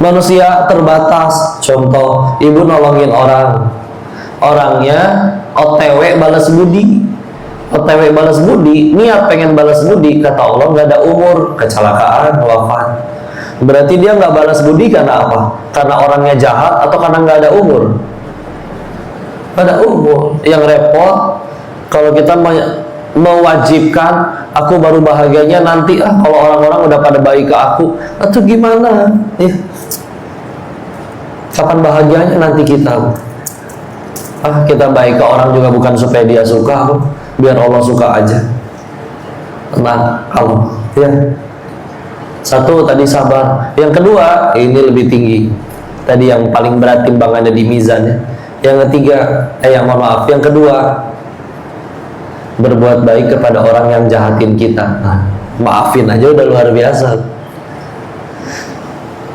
Manusia terbatas. Contoh, ibu nolongin orang, orangnya OTW balas budi. OTW balas budi, niat pengen balas budi, kata Allah nggak ada umur, kecelakaan, wafat. Berarti dia nggak balas budi karena apa? Karena orangnya jahat atau karena nggak ada umur? Nggak ada umur. Yang repot kalau kita mewajibkan aku baru bahagianya nanti kalau orang-orang udah pada baik ke aku, atau gimana? Kapan bahagianya nanti kita? Kita baik ke orang juga bukan supaya dia suka, biar Allah suka aja. Tenang, Allah. Ya. Satu tadi sabar. Yang kedua, ini lebih tinggi. Tadi yang paling berat timbangannya di mizannya. Yang ketiga, yang kedua, berbuat baik kepada orang yang jahatin kita. Maafin aja udah luar biasa.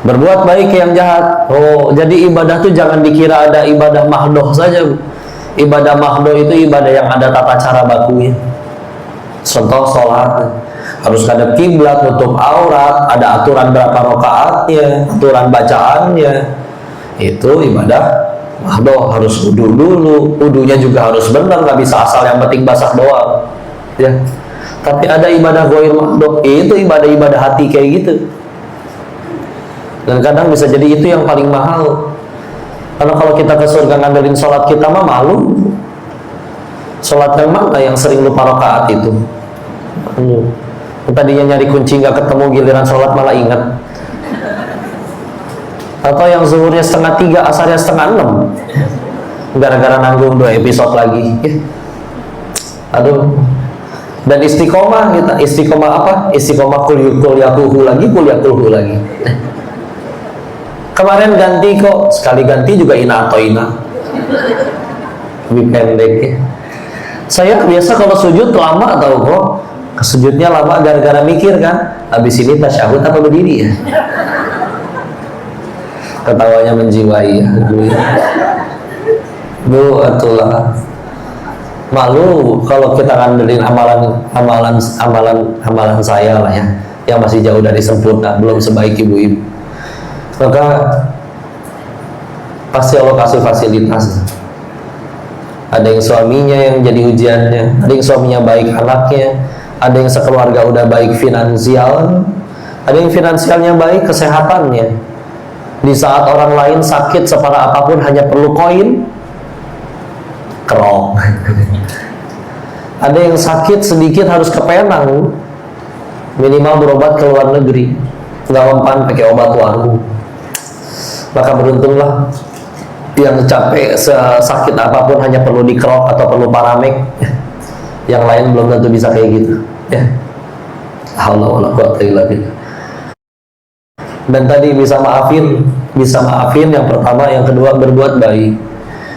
Berbuat baik yang jahat. Jadi ibadah tuh jangan dikira ada ibadah mahdoh saja. Ibadah mahdoh itu ibadah yang ada tata cara bakunya. Contoh sholat, harus hadap kiblat, nutup aurat, ada aturan berapa rakaatnya, aturan bacaannya. Itu ibadah mahdoh, harus wudu dulu, wudunya juga harus benar, nggak bisa asal yang penting basah doang. Ya. Tapi ada ibadah ghair mahdoh, itu ibadah-ibadah hati kayak gitu. Dan kadang bisa jadi itu yang paling mahal. Karena kalau kita ke surga ngandelin sholat kita mah malu. Sholat yang mana yang sering lupa rakaat itu? Tadinya nyari kunci nggak ketemu, giliran sholat malah ingat. Atau yang zuhurnya 2:30, asarnya 5:30, gara-gara nanggung 2 episode lagi. Aduh. Dan istiqomah kita, istiqomah apa? Istiqomah kul yakulhu lagi. Kemarin ganti kok, sekali ganti juga ina atau ina, lebih pendek ya. Saya biasa kalau sujud lama tahu kok, sujudnya lama gara-gara mikir kan, habis ini tasyahud apa berdiri ya. Ketawanya menjiwai ya. Atulah. Malu kalau kita ngandelin amalan saya lah ya, yang masih jauh dari sempurna, belum sebaik ibu-ibu. Maka pasti Allah kasih fasilitas. Ada yang suaminya yang jadi ujiannya, ada yang suaminya baik anaknya, ada yang sekeluarga udah baik finansial, ada yang finansialnya baik kesehatannya. Di saat orang lain sakit separah apapun hanya perlu koin, kerok. Ada yang sakit sedikit harus ke Penang, minimal berobat ke luar negeri, nggak mempan pakai obat warung. Maka beruntunglah yang capek sakit apapun hanya perlu dikerok atau perlu paramek. Yang lain belum tentu bisa kayak gitu ya. Allah. Dan tadi bisa maafin yang pertama, yang kedua berbuat baik.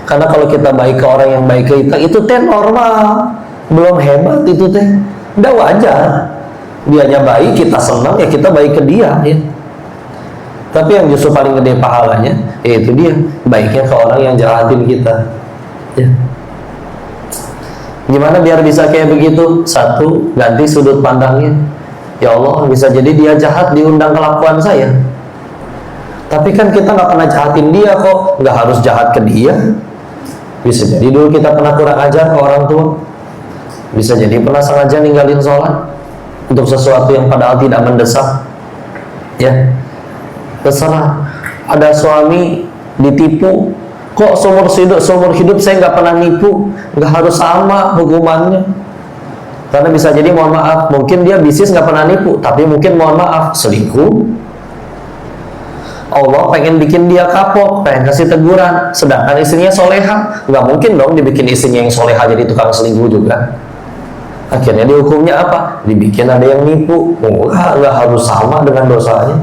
Karena kalau kita baik ke orang yang baik ke kita, itu teh normal, belum hebat itu teh, udah wajar. Dianya baik, kita senang ya, kita baik ke dia ya. Tapi yang justru paling gede pahalanya, yaitu dia baiknya ke orang yang jahatin kita ya. Gimana biar bisa kayak begitu? Satu, ganti sudut pandangnya. Ya Allah, bisa jadi dia jahat diundang kelakuan saya, tapi kan kita nggak pernah jahatin dia kok. Nggak harus jahat ke dia. Bisa jadi dulu kita pernah kurang ajar ke orang tua, bisa jadi pernah sengaja ninggalin sholat untuk sesuatu yang padahal tidak mendesak ya. Terserah. Ada suami ditipu, kok seumur hidup saya nggak pernah nipu, nggak harus sama hukumannya. Karena bisa jadi, mohon maaf, mungkin dia bisnis nggak pernah nipu, tapi mungkin mohon maaf selingkuh. Allah pengen bikin dia kapok, pengen kasih teguran, sedangkan istrinya soleha. Nggak mungkin dong dibikin istrinya yang soleha jadi tukang selingkuh juga. Akhirnya dihukumnya apa? Dibikin ada yang nipu. Nggak harus sama dengan dosanya,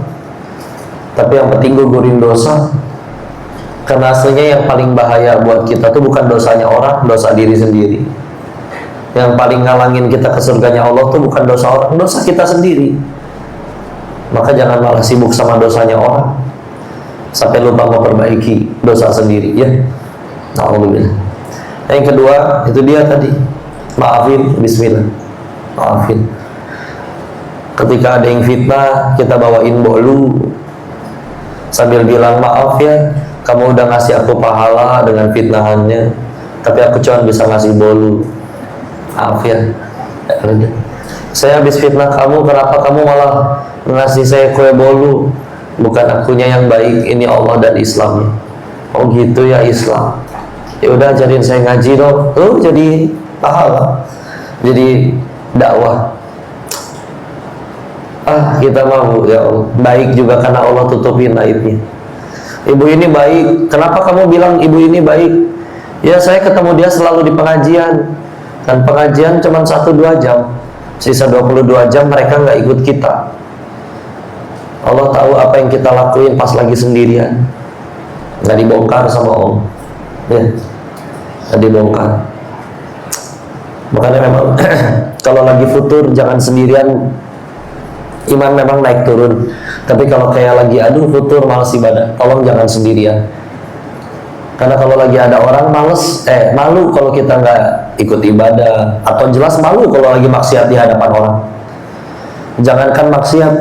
tapi yang penting gugurin dosa. Karena aslinya yang paling bahaya buat kita tuh bukan dosanya orang, dosa diri sendiri. Yang paling ngalangin kita ke surganya Allah tuh bukan dosa orang, dosa kita sendiri. Maka jangan malah sibuk sama dosanya orang sampai lupa memperbaiki dosa sendiri ya. Alhamdulillah. Yang kedua, itu dia tadi, maafin, bismillah, maafin. Ketika ada yang fitnah, kita bawain bolu. sambil bilang, maaf ya, kamu udah ngasih aku pahala dengan fitnahannya, tapi aku cuma bisa ngasih bolu. Maaf ya, saya habis fitnah kamu, kenapa kamu malah ngasih saya kue bolu? Bukan akunya yang baik, ini Allah dan Islamnya. Oh gitu ya Islam. Ya udah ajarin saya ngaji dong. Oh jadi pahala, jadi dakwah. Kita mau ya Allah. Baik juga karena Allah tutupin aibnya. Ibu ini baik. Kenapa kamu bilang ibu ini baik? Ya saya ketemu dia selalu di pengajian, dan pengajian cuma 1-2 jam. Sisa 22 jam mereka nggak ikut kita. Allah tahu apa yang kita lakuin pas lagi sendirian. Nggak dibongkar sama Allah. Ya, nggak dibongkar. Makanya memang kalau lagi futur jangan sendirian. Iman memang naik turun. Tapi kalau kayak lagi aduh futur malas ibadah, tolong jangan sendirian. Karena kalau lagi ada orang malu kalau kita nggak ikut ibadah, atau jelas malu kalau lagi maksiat di hadapan orang. Jangankan maksiat,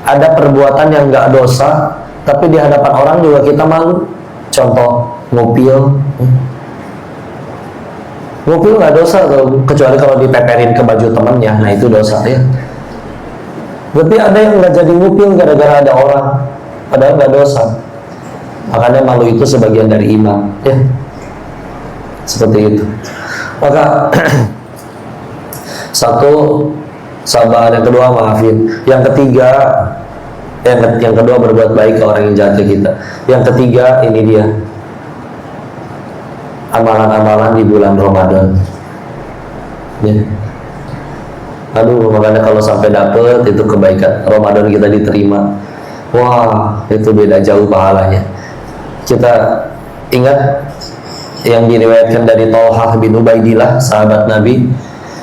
ada perbuatan yang nggak dosa, tapi di hadapan orang juga kita malu. Contoh, ngupil. Ngupil nggak dosa, kecuali kalau dipeperin ke baju temennya, nah itu dosa ya. Tapi ada yang nggak jadi ngupil gara-gara ada orang, padahal nggak dosa. Makanya malu itu sebagian dari iman, ya. Seperti itu. Maka satu, sabar. Yang kedua, maafin. Yang ketiga, yang kedua berbuat baik ke orang yang jahat ke kita. Yang ketiga, ini dia, amalan-amalan di bulan Ramadan. Ya. Aduh, makanya kalau sampai dapet itu kebaikan Ramadan kita diterima, wah itu beda jauh pahalanya. Kita ingat yang diriwayatkan dari Thalhah bin Ubaidillah, sahabat Nabi.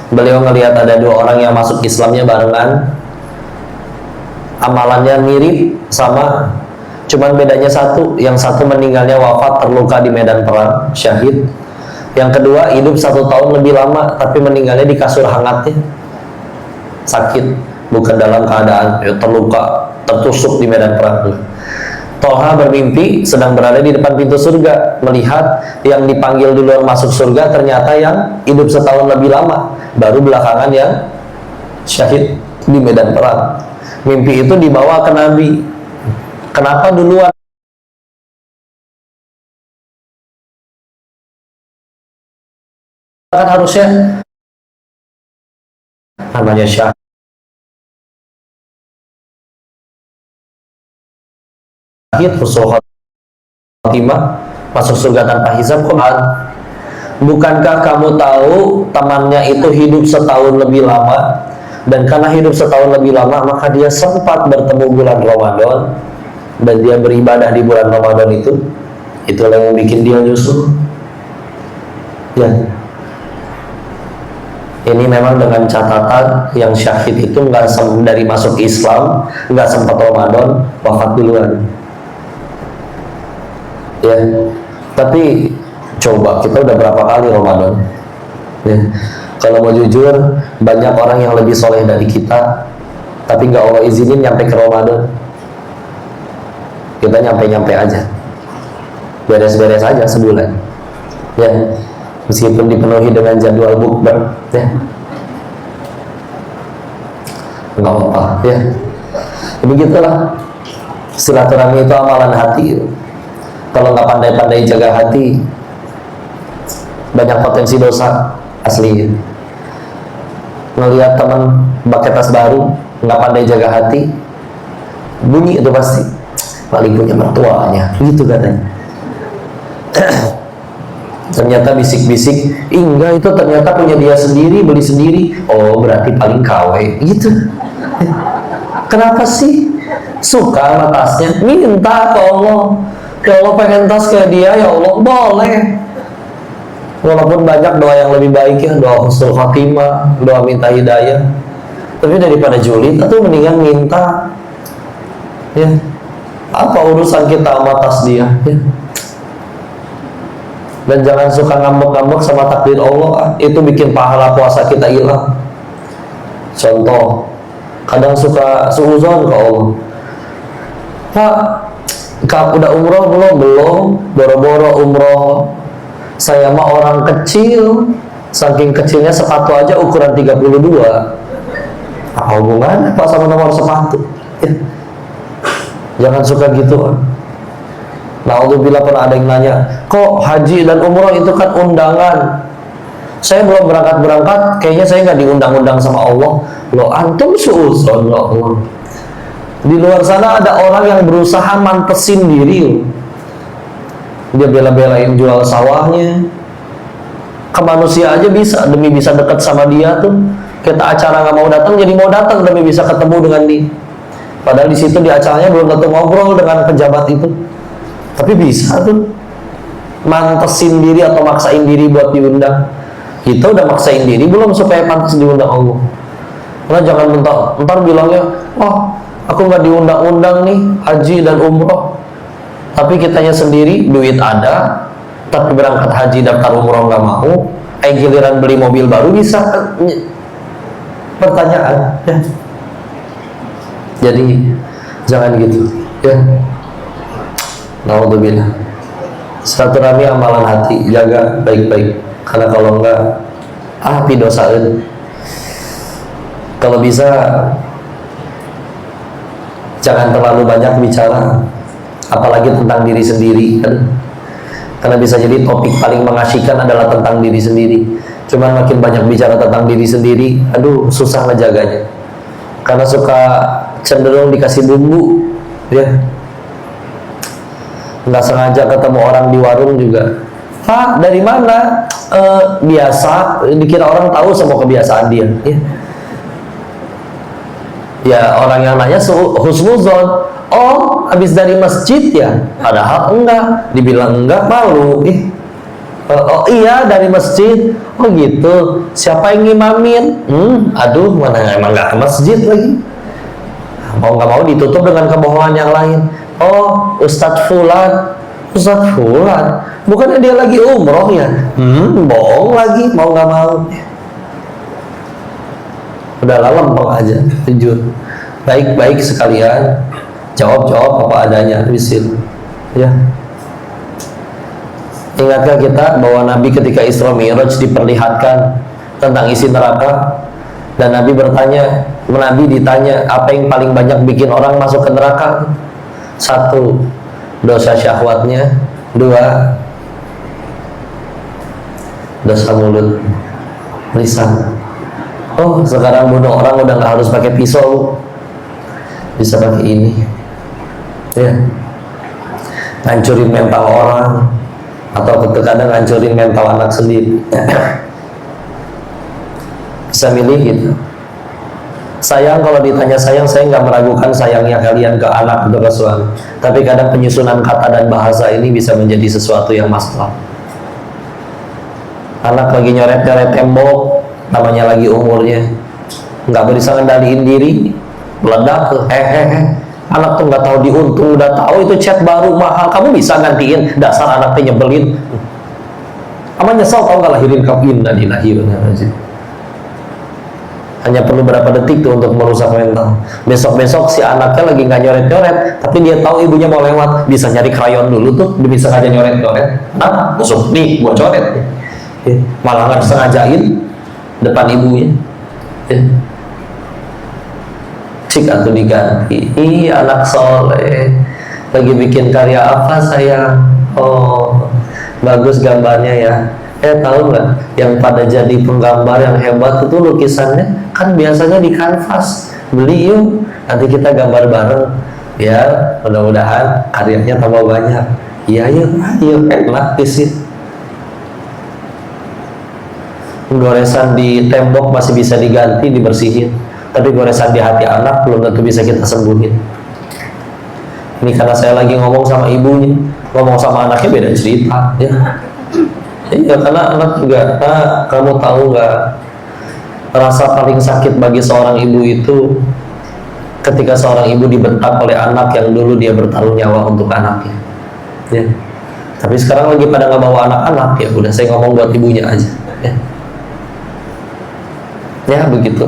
Beliau ngelihat ada 2 orang yang masuk Islamnya barengan, amalannya mirip sama, cuman bedanya satu. Yang satu meninggalnya wafat terluka di medan perang, syahid. Yang kedua hidup 1 tahun lebih lama, tapi meninggalnya di kasur hangatnya, sakit, bukan dalam keadaan terluka, tertusuk di medan perang. Thalhah bermimpi sedang berada di depan pintu surga, melihat yang dipanggil duluan masuk surga ternyata yang hidup 1 tahun lebih lama, baru belakangan yang syahid di medan perang. Mimpi itu dibawa ke Nabi. Kenapa duluan? Kan harusnya namanya syahid, husnul khotimah, masuk surga tanpa hisab. Bukankah kamu tahu temannya itu hidup 1 tahun lebih lama, dan karena hidup 1 tahun lebih lama maka dia sempat bertemu bulan Ramadan, dan dia beribadah di bulan Ramadan itu. Itulah yang bikin dia nyusul. Ya. Ini memang dengan catatan yang syahid itu nggak dari masuk Islam, nggak sempat Ramadan, wafat duluan. Ya, tapi coba kita udah berapa kali Ramadan? Ya, kalau mau jujur, banyak orang yang lebih soleh dari kita, tapi nggak Allah izinin nyampe ke Ramadan. Kita nyampe aja, beres-beres aja sebulan. Ya. Meskipun dipenuhi dengan jadwal bukber, ya, nggak apa-apa, ya. Begitulah silaturahmi itu amalan hati. Kalau nggak pandai-pandai jaga hati, banyak potensi dosa asli. Ngelihat teman pakai tas baru, nggak pandai jaga hati, bunyi itu pasti paling punya mertuanya, gitu katanya. Ternyata bisik-bisik, enggak, itu ternyata punya dia sendiri, beli sendiri. Oh berarti paling KW, gitu. Kenapa sih suka sama tasnya? Minta ke Allah, ya Allah pengen tas kayak dia, ya Allah boleh. Walaupun banyak doa yang lebih baik ya, doa husnul khotimah, doa minta hidayah. Tapi daripada julid, itu mendingan minta. Ya, apa urusan kita sama tas dia? Ya. Dan jangan suka ngambek-ngambek sama takdir Allah, itu bikin pahala puasa kita hilang. Contoh, kadang suka suuzon ke Allah. Pak, udah umroh belum? Belum, boro-boro umroh. Saya mah orang kecil, saking kecilnya sepatu aja ukuran 32. Apa hubungannya Pak sama nomor sepatu? Ya. Jangan suka gitu. Naudzubillah, pernah ada yang nanya, kok haji dan umroh itu kan undangan? Saya belum berangkat, kayaknya saya nggak diundang-undang sama Allah. Loh, antum suuzon Allah. Di luar sana ada orang yang berusaha mantesin diri. Dia bela-belain jual sawahnya. Ke manusia aja bisa, demi bisa dekat sama dia tuh. Kita acara nggak mau datang, jadi mau datang demi bisa ketemu dengan dia. Padahal di situ di acaranya belum tentu ngobrol dengan pejabat itu. Tapi bisa tuh mantesin diri atau maksain diri buat diundang. Kita udah maksain diri belum supaya pantas diundang Allah? Karena jangan bentar bilangnya, oh aku nggak diundang-undang nih haji dan umroh. Tapi kitanya sendiri duit ada, tapi berangkat haji daftar umroh nggak mau. Giliran beli mobil baru bisa. Pertanyaan, ya. Jadi jangan gitu, ya. Naudzubillah. Silaturahmi amalan hati, jaga baik-baik. Karena kalau enggak, api dosain. Kalau bisa, jangan terlalu banyak bicara, apalagi tentang diri sendiri, kan? Karena bisa jadi topik paling mengasyikkan adalah tentang diri sendiri. Cuman makin banyak bicara tentang diri sendiri, aduh susah ngejaganya. Karena suka cenderung dikasih bumbu, ya. Nggak sengaja ketemu orang di warung juga, Pak dari mana? Biasa, dikira orang tahu semua kebiasaan dia, ya. Ya orang yang nanya husnuzon, oh habis dari masjid ya, padahal enggak, dibilang enggak malu, oh iya dari masjid, oh gitu, siapa yang ngimamin? Aduh mana emang nggak ke masjid lagi, mau nggak mau ditutup dengan kebohongan yang lain. Oh Ustadz Fulan, bukannya dia lagi umroh ya? Bohong lagi, mau nggak mau. Udahlah lempeng aja, jujur. Baik-baik sekalian, jawab apa adanya, bisil. Ya. Ingatkah kita bahwa Nabi ketika Isra Mi'raj diperlihatkan tentang isi neraka, dan Nabi ditanya apa yang paling banyak bikin orang masuk ke neraka? 1, dosa syahwatnya. 2, dosa mulut, lisan. Oh sekarang bunuh orang udah nggak harus pakai pisau, bisa pakai ini, ya. Ngancurin mental orang, atau kadang ngancurin mental anak sendiri. Bisa milih gitu. Sayang, kalau ditanya sayang, saya nggak meragukan sayangnya kalian ke anak atau ke suami. Tapi kadang penyusunan kata dan bahasa ini bisa menjadi sesuatu yang masalah. Anak lagi nyoret-nyoret tembok, namanya lagi umurnya, nggak bisa ngendaliin diri, meledak tuh, anak tuh nggak tahu diuntung, udah tahu itu cat baru mahal, kamu bisa gantiin, dasar anaknya nyebelin. Ama nyesel tau nggak lahirin kamu, innalillahi. Hanya perlu berapa detik tuh untuk merusak mental. Besok-besok si anaknya lagi nggak nyoret-nyoret, tapi dia tahu ibunya mau lewat, bisa nyari krayon dulu tuh, dia bisa aja nyoret-nyoret. Nah, musuh nih, gua coret. Malah nggak sengajain depan ibunya. Cik atau diganti. Anak soleh lagi bikin karya apa sayang? Oh, bagus gambarnya ya. Tahu nggak yang pada jadi penggambar yang hebat itu lukisannya kan biasanya di kanvas, beli yuk nanti kita gambar bareng ya, mudah-mudahan karyanya tambah banyak. Iya yuk, ayo enak sih. Goresan di tembok masih bisa diganti, dibersihin, tapi goresan di hati anak belum tentu bisa kita sembuhin. Ini karena saya lagi ngomong sama ibunya, ngomong sama anaknya beda cerita, ya. Iya, karena anak juga, kamu tahu nggak, rasa paling sakit bagi seorang ibu itu ketika seorang ibu dibentak oleh anak yang dulu dia bertaruh nyawa untuk anaknya, ya. Tapi sekarang lagi pada nggak bawa anak-anak, ya udah saya ngomong buat ibunya aja, ya. Ya begitu,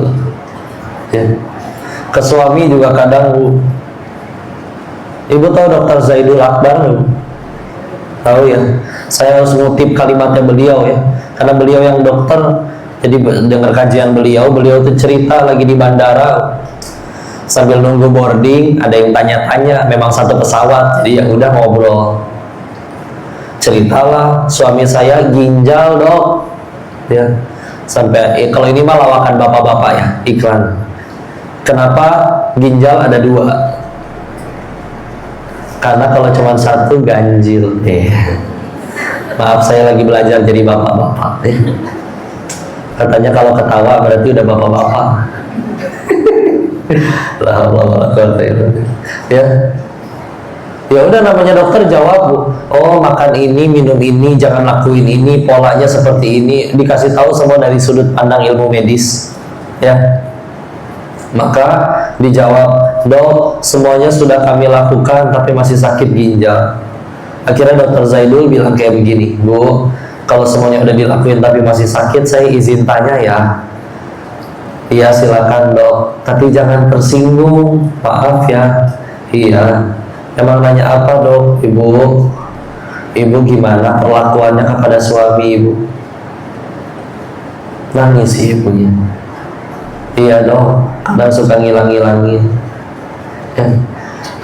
ya. Ke suami juga kadang Ibu tahu Dokter Zaidul Akbar? Tahu ya. Saya harus ngutip kalimatnya beliau ya, karena beliau yang dokter. Jadi dengar kajian beliau tuh cerita lagi di bandara sambil nunggu boarding, ada yang tanya-tanya, memang satu pesawat, jadi ya udah ngobrol. Ceritalah, suami saya ginjal dok, ya sampai kalau ini mah lawakan bapak-bapak ya, iklan. Kenapa ginjal ada 2? Karena kalau cuma satu ganjil. Maaf, saya lagi belajar jadi bapak-bapak. Katanya kalau ketawa berarti udah bapak-bapak. Ya, ya udah namanya dokter jawab, Bu. Oh, makan ini, minum ini, jangan lakuin ini, polanya seperti ini, dikasih tahu semua dari sudut pandang ilmu medis. Ya. Maka dijawab, dok, semuanya sudah kami lakukan tapi masih sakit ginjal. Akhirnya dokter Zaidul bilang kayak begini, Bu, kalau semuanya udah dilakuin tapi masih sakit, saya izin tanya ya. Iya silakan dok, tapi jangan tersinggung, maaf ya. Iya, emang nanya apa dok? Ibu gimana perlakuannya kepada suami ibu? Nangis ibunya. Iya dok, kadang suka ngilang-ngilangin ya.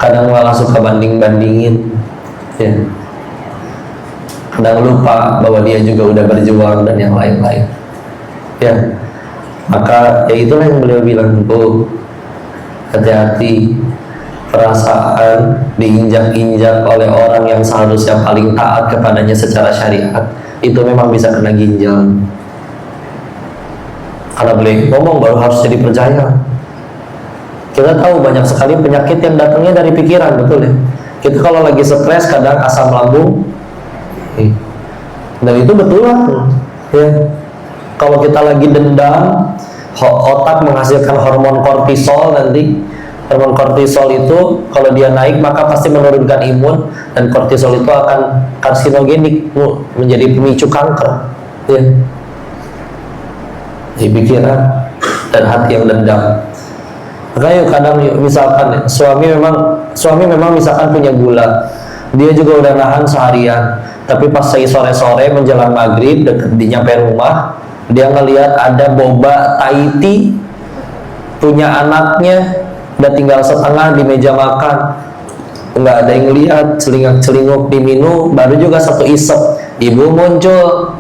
Kadang malah suka banding-bandingin ya. Kadang lupa bahwa dia juga udah berjuang dan yang lain-lain ya. Maka ya itulah yang beliau bilang, Bu, hati-hati, perasaan diinjak-injak oleh orang yang seharusnya paling taat kepadanya secara syariat, itu memang bisa kena ginjal. Karena beliau ngomong baru harus jadi percaya. Kita tahu banyak sekali penyakit yang datangnya dari pikiran, betul ya. Kita kalau lagi stres kadang asam lambung, dan itu betulan ya. Kalau kita lagi dendam, otak menghasilkan hormon kortisol nanti. Hormon kortisol itu kalau dia naik maka pasti menurunkan imun, dan kortisol itu akan karsinogenik, menjadi pemicu kanker ya. Di pikiran dan hati yang dendam. Makanya kadang misalkan suami memang misalkan punya gula, dia juga udah nahan seharian, tapi pas sore-sore menjelang maghrib di nyampe rumah, dia ngelihat ada boba Thai tea punya anaknya udah tinggal setengah di meja makan, nggak ada yang lihat, celingak-celinguk diminum, baru juga satu isep, ibu muncul,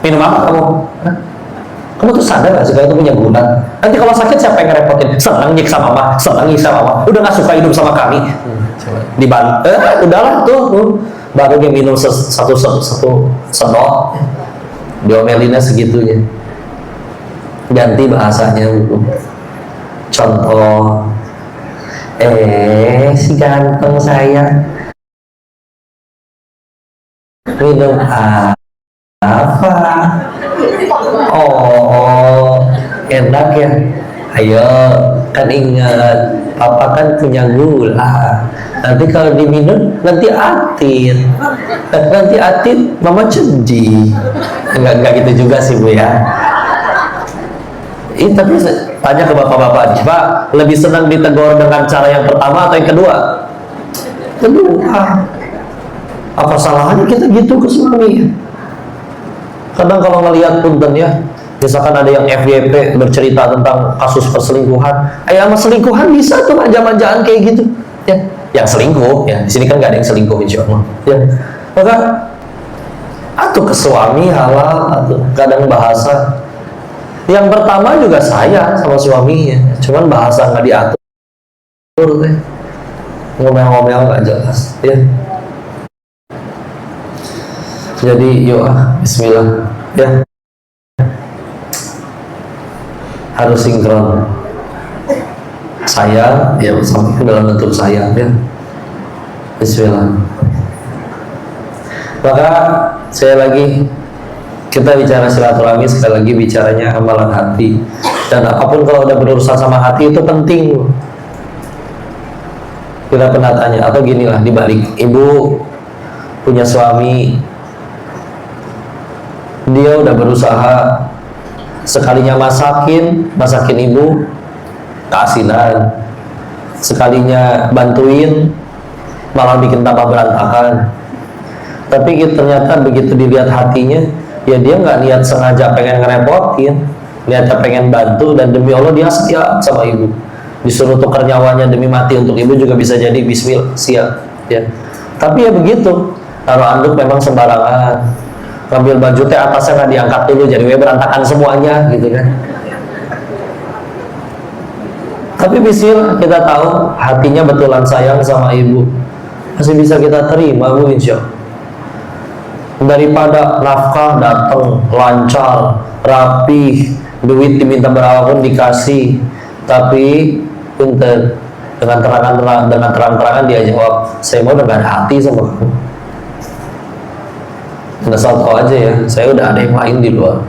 minum apa kamu? Hah? Kamu tuh sadar gak sih kalau itu punya gula? Nanti kalau sakit siapa yang ngerepotin? Senang nyiksa mama, udah gak suka hidup sama kami. Udahlah tuh. Baru dia minum satu sendok, diomelinnya segitunya. Ganti bahasanya, contoh, si ganteng saya minum apa? Oh, enak ya. Ayo, kan ingat, papa kan punya gula. Nanti kalau diminum, nanti atin, mama sedih. Enggak gitu juga sih Bu ya. Tapi tanya ke bapak-bapak, Pak, lebih senang ditegur dengan cara yang pertama atau yang kedua? Kedua. Apa salahnya kita gitu ke suami? Kadang kalau ngelihat punten ya, misalkan ada yang FYP bercerita tentang kasus perselingkuhan, sama selingkuhan bisa tuh manja-manjaan kayak gitu ya. Yang selingkuh ya, di sini kan nggak ada yang selingkuh insya Allah ya. Maka atau ke suami halal, atau kadang bahasa yang pertama juga sayang sama suaminya, cuman bahasa nggak diatur ya. Ngomel-ngomel nggak jelas ya. Jadi yuk bismillah ya, harus sinkron. Sayang ya, sampai dalam bentuk sayang ya. Bismillah. Maka saya lagi, kita bicara silaturahmi, sekali lagi bicaranya amalan hati. Dan apapun kalau udah berurusan sama hati itu penting. Kita pernah tanya, atau ginilah, dibalik, ibu punya suami, dia udah berusaha, sekalinya masakin ibu keasinan, sekalinya bantuin malah bikin tambah berantakan. Tapi ternyata begitu dilihat hatinya, ya dia nggak niat sengaja pengen ngerepotin, niatnya pengen bantu, dan demi Allah dia setia sama ibu. Disuruh tukar nyawanya demi mati untuk ibu juga bisa jadi, bismillah, siap ya. Tapi ya begitu, taruh anduk memang sembarangan, ngambil baju teh atasnya nggak diangkat dulu, jadi berantakan semuanya gitu kan. Tapi bismillah, kita tahu hatinya betulan sayang sama ibu, masih bisa kita terima bu, insya Allah. Daripada nafkah datang lancar, rapi, duit diminta berapapun dikasih, tapi punten dengan terang-terangan dia jawab, saya mau udah gak ada hati sama kamu. Anda asal tahu aja ya, saya udah ada yang lain di luar.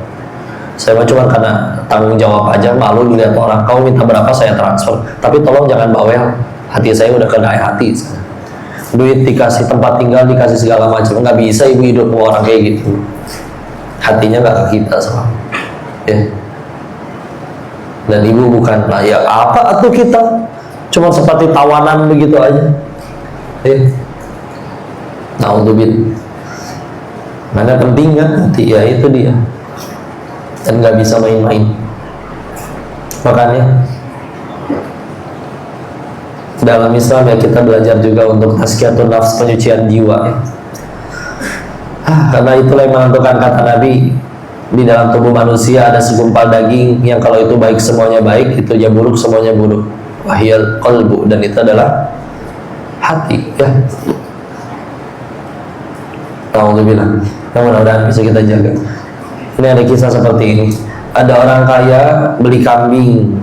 Saya mah cuma karena tanggung jawab aja, malu dilihat orang. Kamu minta berapa saya transfer, tapi tolong jangan bawel. Hati saya udah kena hati. Duit dikasih, tempat tinggal dikasih, segala macam, nggak bisa ibu hidup sama orang kayak gitu. Hatinya nggak ke kita sama, ya. Dan ibu bukan layak apa atau kita cuma seperti tawanan begitu aja, ya. Naudzubillah. Mana penting kan hati, ya itu dia, dan nggak bisa main-main. Makanya dalam Islam ya kita belajar juga untuk tazkiyatun nafs, penyucian jiwa ya. Karena itulah yang menentukan, kata Nabi, di dalam tubuh manusia ada segumpal daging yang kalau itu baik semuanya baik, itu aja buruk semuanya buruk. Wahyal qalbu, dan itu adalah hati ya. Alhamdulillah, mudah-mudahan bisa kita jaga. Ini ada kisah seperti ini. Ada orang kaya beli kambing,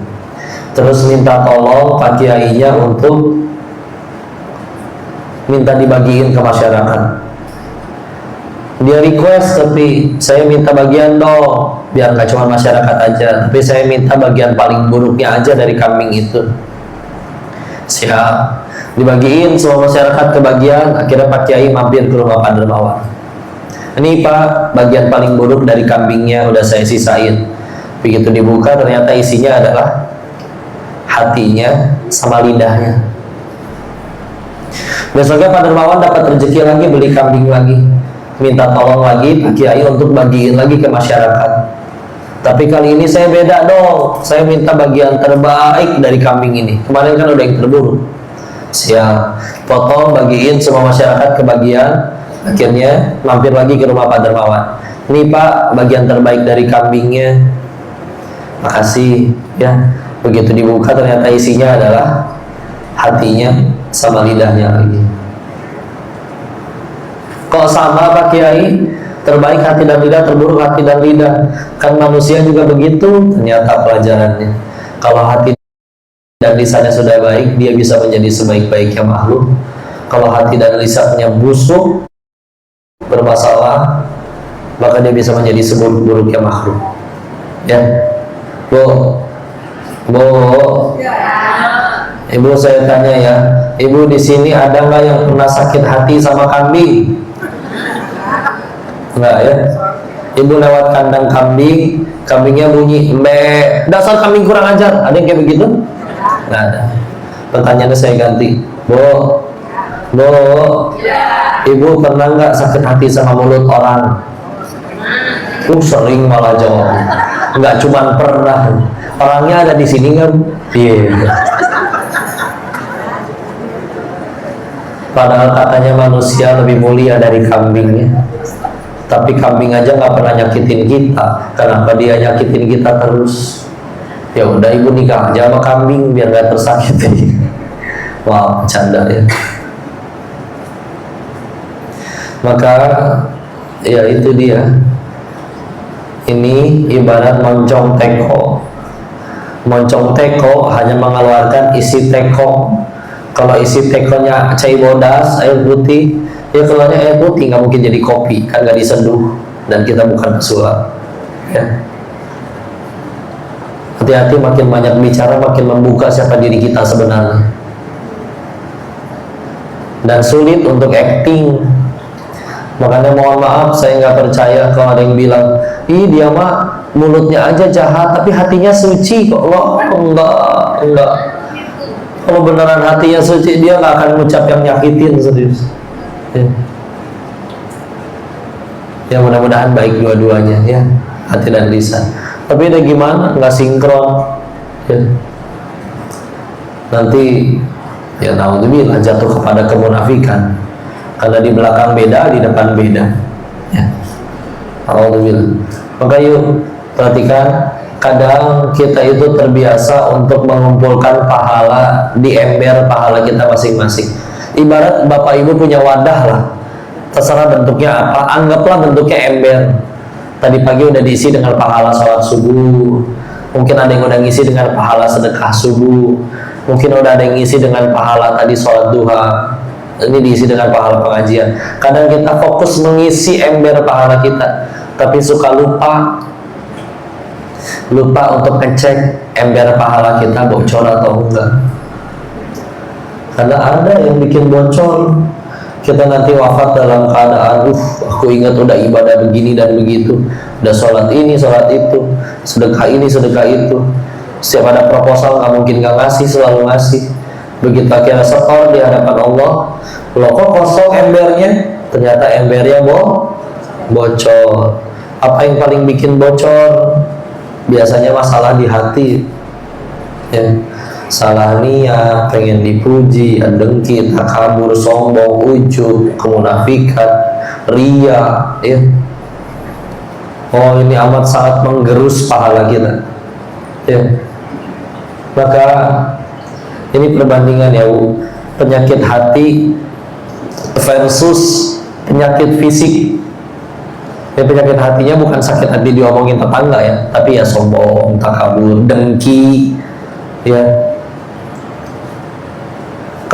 terus minta tolong pak kiainya untuk minta dibagiin ke masyarakat. Dia request, tapi saya minta bagian dong, biar nggak cuma masyarakat aja, tapi saya minta bagian paling buruknya aja dari kambing itu. Siap, dibagiin semua masyarakat kebagian. Akhirnya pak kiai mampir ke rumah Pak Dermawan. Ini pak, bagian paling buruk dari kambingnya udah saya sisain. Begitu dibuka ternyata isinya adalah hatinya sama lidahnya. Besoknya Pak Dermawan dapat rezeki lagi, beli kambing lagi, minta tolong lagi Pak Kiai untuk bagiin lagi ke masyarakat. Tapi kali ini saya beda dong, saya minta bagian terbaik dari kambing ini. Kemarin kan udah yang terburuk. Siap, potong, bagiin semua masyarakat kebagian. Akhirnya mampir lagi ke rumah Pak Dermawan. Ini Pak, bagian terbaik dari kambingnya, makasih ya. Begitu dibuka ternyata isinya adalah hatinya sama lidahnya lagi. Kok sama Pak Kiai? Terbaik hati dan lidah, terburuk hati dan lidah. Kan manusia juga begitu. Ternyata pelajarannya, kalau hati dan lisannya sudah baik, dia bisa menjadi sebaik-baiknya makhluk. Kalau hati dan lisannya busuk, bermasalah, maka dia bisa menjadi seburuk-buruknya makhluk. Ya, Bu, Ibu saya tanya ya, Ibu di sini ada nggak yang pernah sakit hati sama kambing? Enggak ya? Ibu lewat kandang kambing, kambingnya bunyi mbe, dasar kambing kurang ajar. Ada yang kayak begitu? Nggak ada. Pertanyaannya saya ganti, Bu, Ibu pernah nggak sakit hati sama mulut orang? Sering malah jawab. Nggak cuma pernah. Orangnya ada di sini nggak? Iya. Padahal katanya manusia lebih mulia dari kambingnya. Tapi kambing aja nggak pernah nyakitin kita. Kenapa dia nyakitin kita terus? Ya udah Ibu nikah aja sama kambing biar nggak tersakiti. Wow, canda ya. Maka ya itu dia. Ini ibarat moncong teko. Moncong teko hanya mengeluarkan isi teko. Kalau isi tekonya cai bodas, air putih, ya keluarnya air putih, nggak mungkin jadi kopi, kan nggak diseduh, dan kita bukan pesulap. Ya. Hati-hati, makin banyak bicara makin membuka siapa diri kita sebenarnya. Dan sulit untuk acting. Makanya mohon maaf, saya nggak percaya kalau ada yang bilang, ih dia mah mulutnya aja jahat tapi hatinya suci kok. Allah, enggak. Kalau beneran hatinya suci, dia nggak akan ngucap yang nyakitin, serius. Ya mudah-mudahan baik dua-duanya ya, hati dan lisan. Tapi udah gimana, nggak sinkron ya. Nanti ya naudzubillah jatuh kepada kemunafikan, karena di belakang beda, di depan beda ya. Naudzubillah. Maka yuk perhatikan, kadang kita itu terbiasa untuk mengumpulkan pahala di ember pahala kita masing-masing. Ibarat bapak ibu punya wadah lah, terserah bentuknya apa, anggaplah bentuknya ember. Tadi pagi udah diisi dengan pahala sholat subuh, mungkin ada yang udah ngisi dengan pahala sedekah subuh, mungkin udah ada yang ngisi dengan pahala tadi sholat duha, ini diisi dengan pahala pengajian. Kadang kita fokus mengisi ember pahala kita, tapi suka lupa untuk ngecek ember pahala kita bocor atau enggak. Karena ada yang bikin bocor, kita nanti wafat dalam keadaan aku ingat udah ibadah begini dan begitu, udah sholat ini, sholat itu, sedekah ini, sedekah itu. Setiap ada proposal nggak mungkin nggak ngasih, selalu ngasih. Begitu akhirnya setor di hadapan Allah, loh kok kosong embernya, ternyata embernya bocor. Apa yang paling bikin bocor? Biasanya masalah di hati ya. Salah niat, pengen dipuji, dengki, takabur, sombong, ujub, kemunafikan, ria ya. Oh, ini amat sangat menggerus pahala kita ya. Maka ini perbandingan ya, penyakit hati versus penyakit fisik ya. Penyakit hatinya bukan sakit hati diomongin tetangga ya, tapi ya sombong, takabur, dengki ya.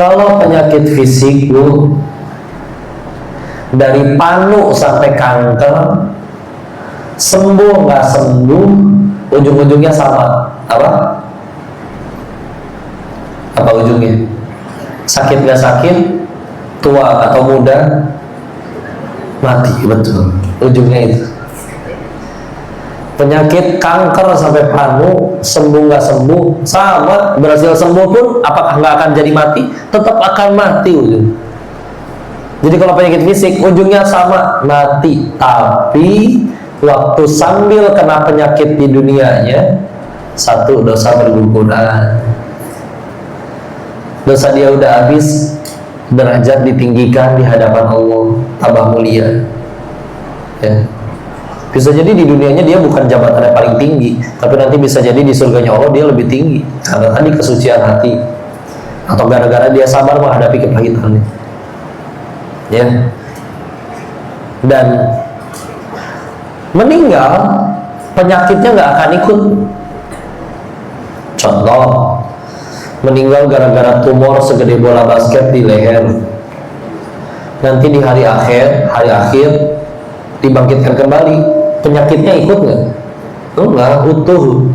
Kalau penyakit fisik lu dari panu sampai kanker, sembuh nggak sembuh, ujung-ujungnya sama. Apa ujungnya? Sakit nggak sakit, tua atau muda, mati. Betul, ujungnya itu. Penyakit kanker sampai panu, sembuh nggak sembuh, sama. Berhasil sembuh pun, apakah nggak akan jadi mati? Tetap akan mati ujung. Jadi kalau penyakit fisik, ujungnya sama, mati. Tapi waktu sambil kena penyakit di dunianya, satu, dosa berguguran. Dosa dia udah habis, derajat ditinggikan di hadapan Allah, tambah mulia ya. Bisa jadi di dunianya dia bukan jabatan yang paling tinggi, tapi nanti bisa jadi di surganya Allah dia lebih tinggi karena tadi kesucian hati, atau gara-gara dia sabar menghadapi kepahitannya ya. Dan meninggal, penyakitnya nggak akan ikut. Contoh, meninggal gara-gara tumor segede bola basket di leher, nanti di hari akhir dibangkitkan kembali, penyakitnya ikut nggak? Enggak, utuh.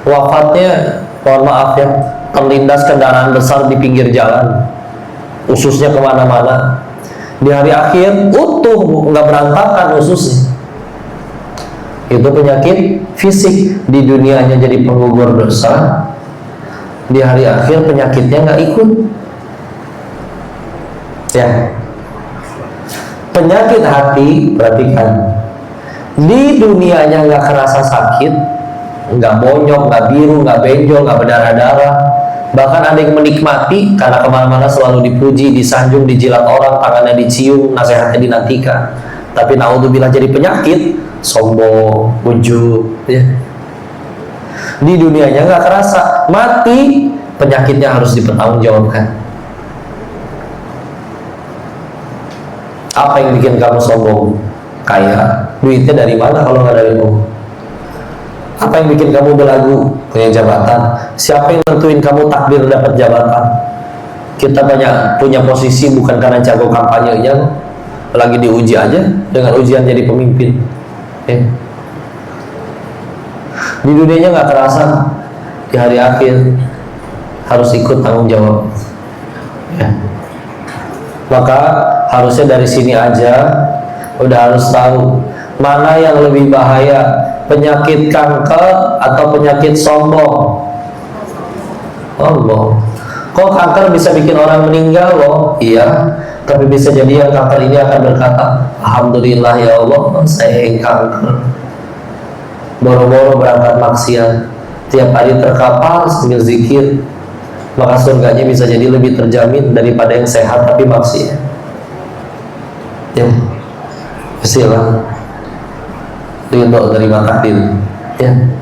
Wafatnya, mohon maaf ya, terlindas kendaraan besar di pinggir jalan, ususnya kemana-mana. Di hari akhir utuh, nggak berantakan ususnya. Itu penyakit fisik. Di dunianya jadi penggugur dosa, di hari akhir penyakitnya nggak ikut ya. Penyakit hati, perhatikan, di dunianya nggak kerasa sakit, nggak bonyok, nggak biru, nggak benjol, nggak berdarah-darah, bahkan ada yang menikmati karena kemana-mana selalu dipuji, disanjung, dijilat orang, tangannya dicium, nasihatnya dinantikan. Tapi naudzubillah jadi penyakit, sombong, ujub ya. Di dunianya nggak kerasa, mati penyakitnya harus dipertanggungjawabkan. Apa yang bikin kamu sombong? Kaya, duitnya dari mana kalau nggak dari Allah? Apa yang bikin kamu belagu? Punya jabatan. Siapa yang nentuin kamu takdir dapat jabatan? Kita banyak punya posisi bukan karena jago kampanyenya, lagi diuji aja dengan ujian jadi pemimpin ya. Di dunianya nggak terasa, di hari akhir harus ikut tanggung jawab ya. Maka harusnya dari sini aja udah harus tahu mana yang lebih bahaya, penyakit kanker atau penyakit sombong. Allah, Kok kanker bisa bikin orang meninggal loh? Iya, tapi bisa jadi yang kanker ini akan berkata, Alhamdulillah ya Allah, saya yang kanker. Boro-boro berangkat maksiat, tiap hari terkapar sambil zikir, maka surganya bisa jadi lebih terjamin daripada yang sehat tapi maksiat. Ya, silakan ridho dari takdir. Ya.